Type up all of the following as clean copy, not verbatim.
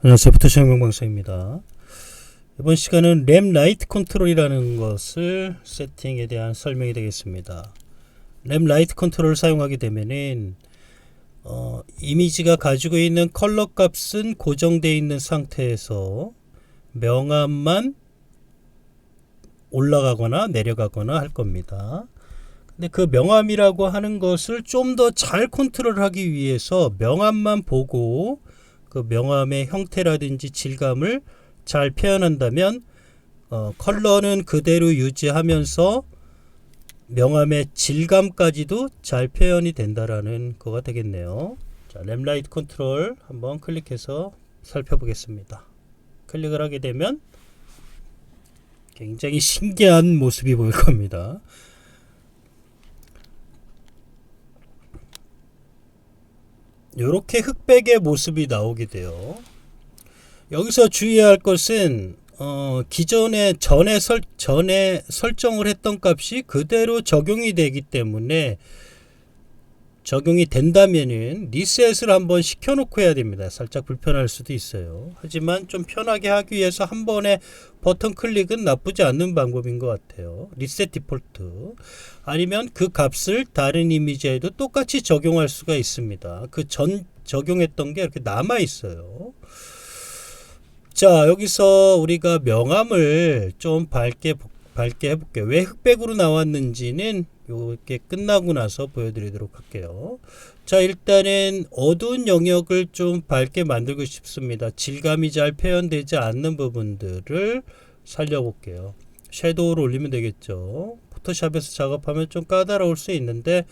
안녕하세요. 포토샵 영광방송입니다. 이번 시간은 램 라이트 컨트롤이라는 것을 세팅에 대한 설명이 되겠습니다. 램 라이트 컨트롤을 사용하게 되면은 이미지가 가지고 있는 컬러 값은 고정되어 있는 상태에서 명암만 올라가거나 내려가거나 할 겁니다. 근데 그 명암이라고 하는 것을 좀 더 잘 컨트롤하기 위해서 명암만 보고 그 명암의 형태라든지 질감을 잘 표현한다면 컬러는 그대로 유지하면서 명암의 질감까지도 잘 표현이 된다라는 거가 되겠네요. 자, 램라이트 컨트롤 한번 클릭해서 살펴보겠습니다. 클릭을 하게 되면 굉장히 신기한 모습이 보일 겁니다. 이렇게 흑백의 모습이 나오게 돼요. 여기서 주의해야 할 것은 기존에 전에 설정을 했던 값이 그대로 적용이 되기 때문에 적용이 된다면은 리셋을 한번 시켜놓고 해야 됩니다. 살짝 불편할 수도 있어요. 하지만 좀 편하게 하기 위해서 한 번에 버튼 클릭은 나쁘지 않는 방법인 것 같아요. 리셋 디폴트 아니면 그 값을 다른 이미지에도 똑같이 적용할 수가 있습니다. 그 전 적용했던 게 이렇게 남아 있어요. 자, 여기서 우리가 명암을 좀 밝게 해볼게요. 왜 흑백으로 나왔는지는 이렇게 끝나고 나서 보여드리도록 할게요. 자, 일단은 어두운 영역을 좀 밝게 만들고 싶습니다. 질감이 잘 표현되지 않는 부분들을 살려볼게요. 섀도우를 올리면 되겠죠. 포토샵에서 작업하면 좀 까다로울 수 있는데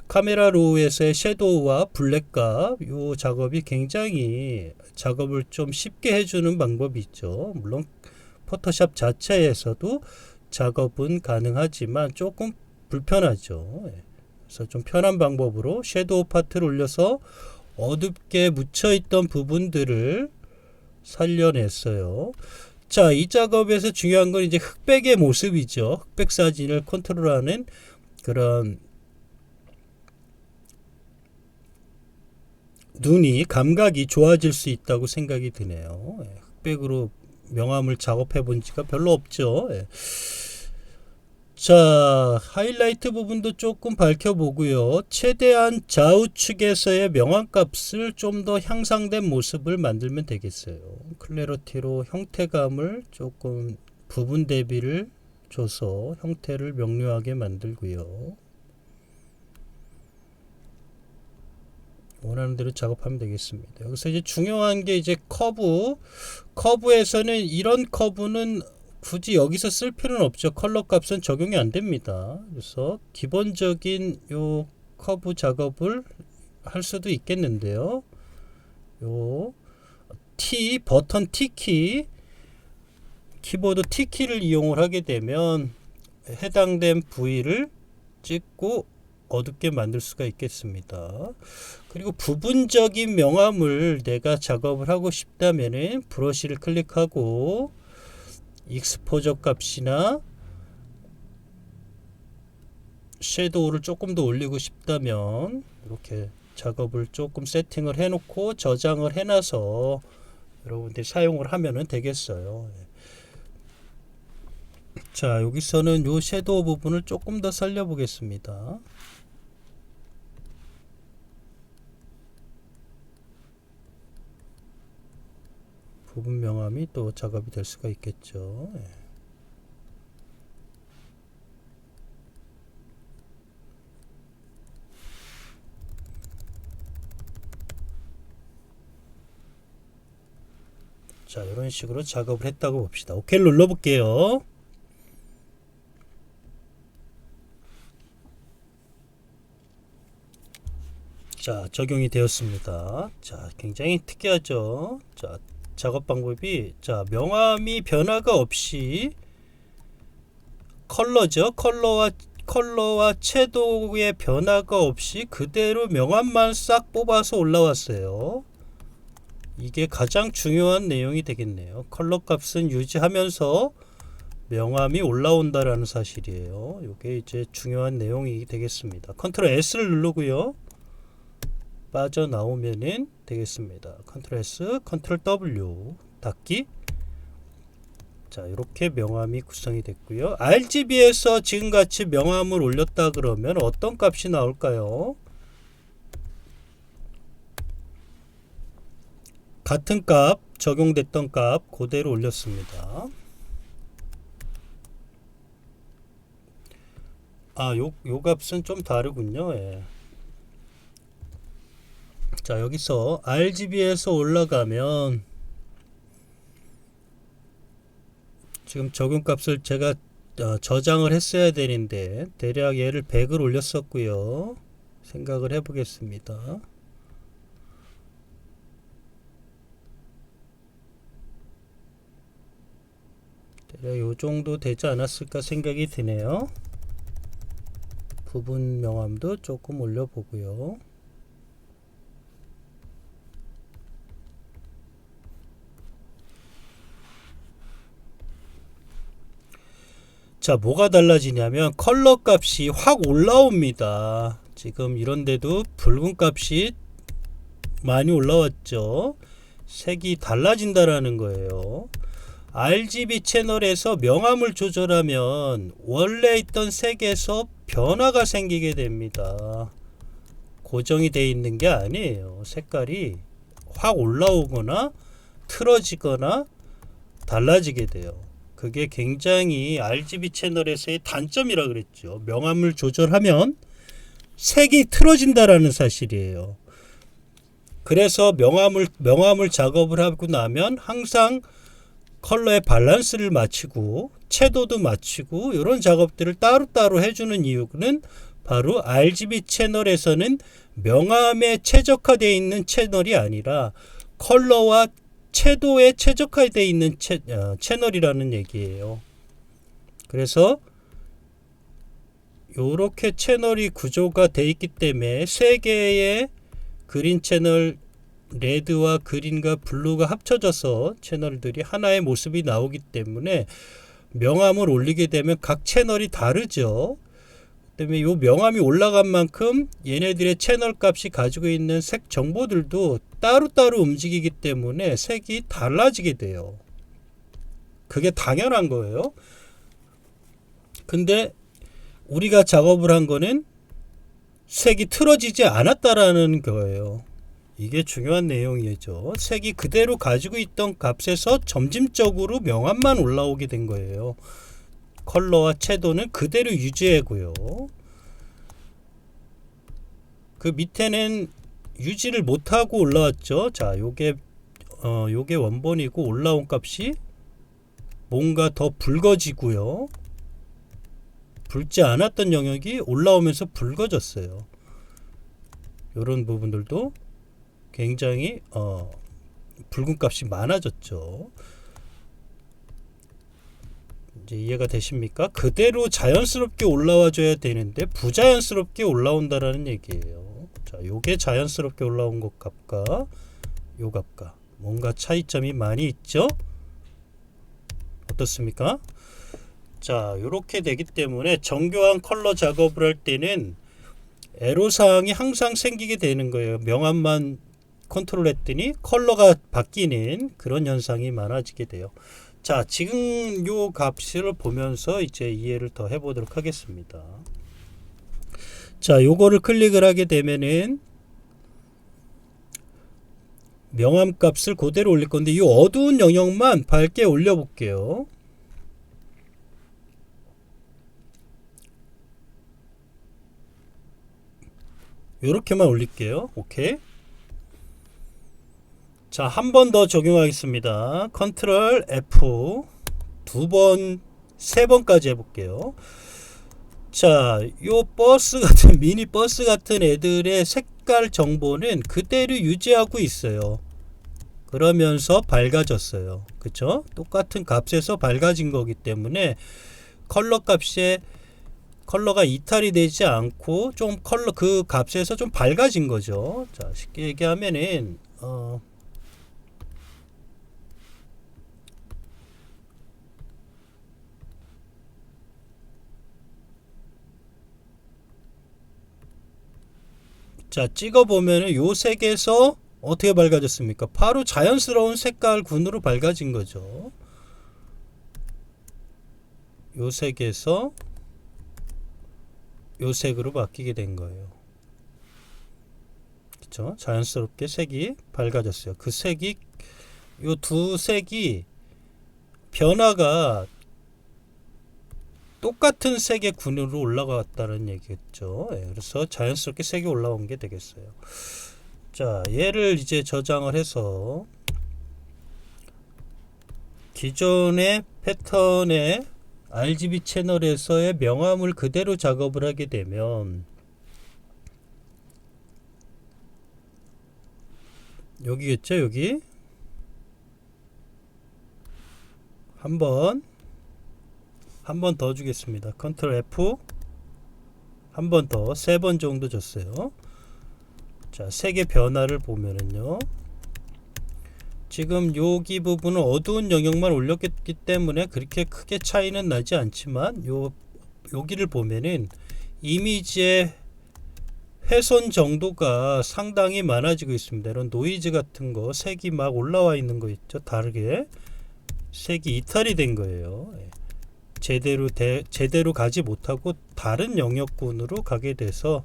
카메라 로우에서의 섀도우와 블랙값 이 작업이 굉장히 작업을 좀 쉽게 해주는 방법이 있죠. 물론 포토샵 자체에서도 작업은 가능하지만 조금 불편하죠. 그래서 좀 편한 방법으로 섀도우 파트를 올려서 어둡게 묻혀있던 부분들을 살려냈어요. 자, 이 작업에서 중요한 건 이제 흑백의 모습이죠. 흑백 사진을 컨트롤하는 그런 감각이 좋아질 수 있다고 생각이 드네요. 흑백으로 명암을 작업해 본 지가 별로 없죠. 자, 하이라이트 부분도 조금 밝혀보고요. 최대한 좌우측에서의 명암값을 좀 더 향상된 모습을 만들면 되겠어요. 클래리티로 형태감을 조금 부분 대비를 줘서 형태를 명료하게 만들고요. 원하는 대로 작업하면 되겠습니다. 여기서 이제 중요한 게 이제 커브에서는 이런 커브는 굳이 여기서 쓸 필요는 없죠. 컬러 값은 적용이 안 됩니다. 그래서 기본적인 요 커브 작업을 할 수도 있겠는데요. 요 버튼 T키, 키보드 T키를 이용을 하게 되면 해당된 부위를 찍고 어둡게 만들 수가 있겠습니다. 그리고 부분적인 명암을 내가 작업을 하고 싶다면은 브러쉬를 클릭하고 익스포저 값이나 섀도우를 조금 더 올리고 싶다면 이렇게 작업을 조금 세팅을 해 놓고 저장을 해 놔서 여러분들이 사용을 하면 되겠어요. 자, 여기서는 요 섀도우 부분을 조금 더 살려 보겠습니다. 부분 명암이 또 작업이 될 수가 있겠죠. 자, 이런 식으로 작업을 했다고 봅시다. 오케이를 눌러 볼게요. 자, 적용이 되었습니다. 자, 굉장히 특이하죠. 자, 작업 방법이, 자, 명암이 변화가 없이 컬러죠. 컬러와 채도의 변화가 없이 그대로 명암만 싹 뽑아서 올라왔어요. 이게 가장 중요한 내용이 되겠네요. 컬러 값은 유지하면서 명암이 올라온다라는 사실이에요. 이게 이제 중요한 내용이 되겠습니다. 컨트롤 S를 누르고요. 빠져나오면은 되겠습니다. 컨트롤 S, 컨트롤 W 닫기. 자, 이렇게 명암이 구성이 됐고요. RGB에서 지금같이 명암을 올렸다 그러면 어떤 값이 나올까요? 같은 값, 적용됐던 값 그대로 올렸습니다. 요 값은 좀 다르군요. 예. 자, 여기서 RGB에서 올라가면 지금 적용값을 제가 저장을 했어야 되는데 대략 얘를 100을 올렸었고요. 생각을 해보겠습니다. 대략 요 정도 되지 않았을까 생각이 드네요. 부분 명암도 조금 올려보고요. 자, 뭐가 달라지냐면 컬러 값이 확 올라옵니다. 지금 이런데도 붉은 값이 많이 올라왔죠. 색이 달라진다라는 거예요. RGB 채널에서 명암을 조절하면 원래 있던 색에서 변화가 생기게 됩니다. 고정이 되어 있는 게 아니에요. 색깔이 확 올라오거나 틀어지거나 달라지게 돼요. 그게 굉장히 RGB 채널에서의 단점이라 그랬죠. 명암을 조절하면 색이 틀어진다라는 사실이에요. 그래서 명암을 작업을 하고 나면 항상 컬러의 밸런스를 맞추고 채도도 맞추고 이런 작업들을 따로따로 해주는 이유는 바로 RGB 채널에서는 명암에 최적화되어 있는 채널이 아니라 컬러와 채도에 최적화되어 있는 채널이라는 얘기예요. 그래서 이렇게 채널이 구조가 되어 있기 때문에 세 개의 그린 채널, 레드와 그린과 블루가 합쳐져서 채널들이 하나의 모습이 나오기 때문에 명암을 올리게 되면 각 채널이 다르죠. 때문에 이 명암이 올라간 만큼 얘네들의 채널 값이 가지고 있는 색 정보들도 따로따로 움직이기 때문에 색이 달라지게 돼요. 그게 당연한 거예요. 근데 우리가 작업을 한 거는 색이 틀어지지 않았다라는 거예요. 이게 중요한 내용이죠. 색이 그대로 가지고 있던 값에서 점진적으로 명암만 올라오게 된 거예요. 컬러와 채도는 그대로 유지하고요. 그 밑에는 유지를 못하고 올라왔죠. 자, 요게 원본이고 올라온 값이 뭔가 더 붉어지고요. 붉지 않았던 영역이 올라오면서 붉어졌어요. 이런 부분들도 굉장히 붉은 값이 많아졌죠. 이제 이해가 되십니까? 그대로 자연스럽게 올라와 줘야 되는데 부자연스럽게 올라온다라는 얘기예요. 자, 요게 자연스럽게 올라온 것 값과 요 값과 뭔가 차이점이 많이 있죠? 어떻습니까? 자, 요렇게 되기 때문에 정교한 컬러 작업을 할 때는 애로사항이 항상 생기게 되는 거예요. 명암만 컨트롤 했더니 컬러가 바뀌는 그런 현상이 많아지게 돼요. 자, 지금 요 값을 보면서 이제 이해를 더 해보도록 하겠습니다. 자, 요거를 클릭을 하게 되면은 명암 값을 그대로 올릴 건데 이 어두운 영역만 밝게 올려 볼게요. 요렇게만 올릴게요. 오케이. 자, 한 번 더 적용하겠습니다. 컨트롤 F 두 번, 세 번까지 해볼게요. 자, 요 버스 같은 미니 버스 같은 애들의 색깔 정보는 그대로 유지하고 있어요. 그러면서 밝아졌어요. 그쵸? 똑같은 값에서 밝아진 거기 때문에 컬러 값에 컬러가 이탈이 되지 않고 좀 컬러 그 값에서 좀 밝아진 거죠. 자, 쉽게 얘기하면은 자, 찍어보면은 요 색에서 어떻게 밝아졌습니까? 바로 자연스러운 색깔 군으로 밝아진 거죠. 요 색에서 요 색으로 바뀌게 된 거예요. 그쵸? 자연스럽게 색이 밝아졌어요. 그 색이, 요 두 색이 변화가 똑같은 색의 군으로 올라갔다는 얘기겠죠. 예, 그래서 자연스럽게 색이 올라온 게 되겠어요. 자, 얘를 이제 저장을 해서 기존의 패턴의 RGB 채널에서의 명암을 그대로 작업을 하게 되면 여기겠죠. 여기 한 번 더 주겠습니다. 컨트롤 F 한 번 더, 3번 정도 줬어요. 자, 색의 변화를 보면은요, 지금 여기 부분은 어두운 영역만 올렸기 때문에 그렇게 크게 차이는 나지 않지만 여기를 보면은 이미지의 훼손 정도가 상당히 많아지고 있습니다. 이런 노이즈 같은 거, 색이 막 올라와 있는 거 있죠. 다르게 색이 이탈이 된 거예요. 제대로 가지 못하고 다른 영역군으로 가게 돼서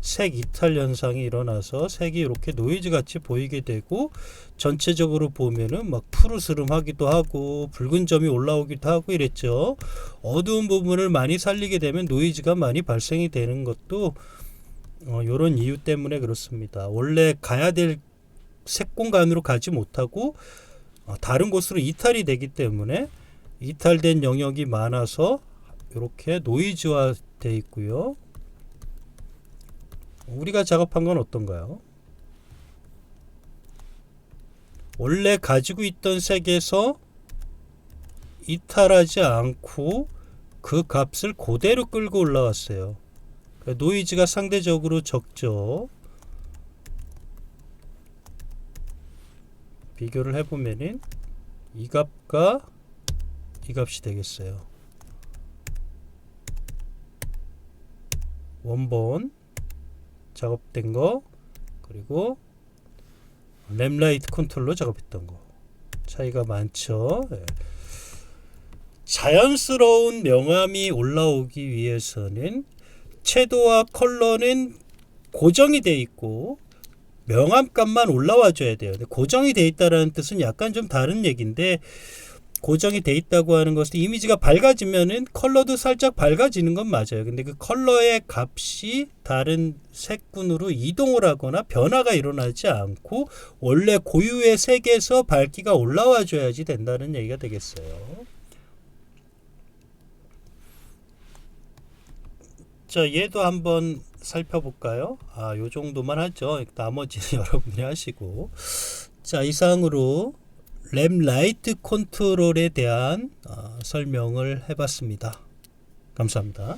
색 이탈 현상이 일어나서 색이 이렇게 노이즈 같이 보이게 되고, 전체적으로 보면은 막 푸르스름하기도 하고 붉은 점이 올라오기도 하고 이랬죠. 어두운 부분을 많이 살리게 되면 노이즈가 많이 발생이 되는 것도 요런 이유 때문에 그렇습니다. 원래 가야 될 색 공간으로 가지 못하고 다른 곳으로 이탈이 되기 때문에 이탈된 영역이 많아서 이렇게 노이즈화 되어 있고요. 우리가 작업한 건 어떤가요? 원래 가지고 있던 색에서 이탈하지 않고 그 값을 그대로 끌고 올라왔어요. 노이즈가 상대적으로 적죠. 비교를 해보면은 이 값과 이 값이 되겠어요. 원본 작업된 거, 그리고 램라이트 컨트롤러 작업했던 거 차이가 많죠. 예. 자연스러운 명암이 올라오기 위해서는 채도와 컬러는 고정이 돼 있고 명암값만 올라와 줘야 돼요. 고정이 돼 있다는 뜻은 약간 좀 다른 얘기인데, 고정이 돼 있다고 하는 것은 이미지가 밝아지면은 컬러도 살짝 밝아지는 건 맞아요. 근데 그 컬러의 값이 다른 색군으로 이동을 하거나 변화가 일어나지 않고 원래 고유의 색에서 밝기가 올라와 줘야지 된다는 얘기가 되겠어요. 자, 얘도 한번 살펴볼까요? 요 정도만 하죠. 나머지는 여러분이 하시고. 자, 이상으로 램라이트 컨트롤에 대한 설명을 해봤습니다. 감사합니다.